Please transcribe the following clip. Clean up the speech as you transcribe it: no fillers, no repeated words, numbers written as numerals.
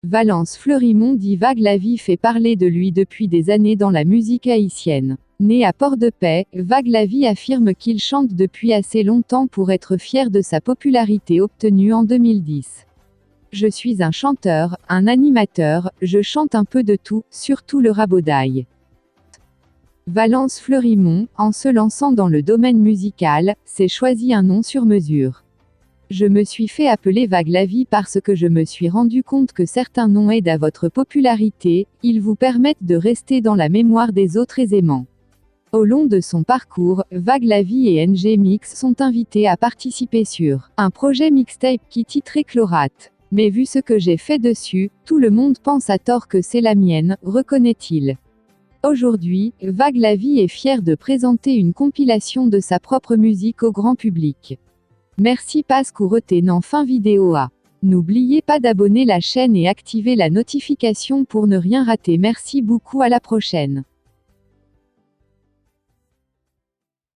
Valence Fleurimont dit Vague la Vie fait parler de lui depuis des années dans la musique haïtienne. Né à Port-de-Paix, Vague la Vie affirme qu'il chante depuis assez longtemps pour être fier de sa popularité obtenue en 2010. Je suis un chanteur, un animateur, je chante un peu de tout, surtout le rabodaille. Valence Fleurimont, en se lançant dans le domaine musical, s'est choisi un nom sur mesure. Je me suis fait appeler Vague la Vie parce que je me suis rendu compte que certains noms aident à votre popularité, ils vous permettent de rester dans la mémoire des autres aisément. Au long de son parcours, Vague la Vie et NG Mix sont invités à participer sur un projet mixtape qui titrait Chlorate. Mais vu ce que j'ai fait dessus, tout le monde pense à tort que c'est la mienne, reconnaît-il. Aujourd'hui, Vague la Vie est fier de présenter une compilation de sa propre musique au grand public. Merci Pascal retenant fin vidéo à. N'oubliez pas d'abonner la chaîne et activer la notification pour ne rien rater. Merci beaucoup, à la prochaine.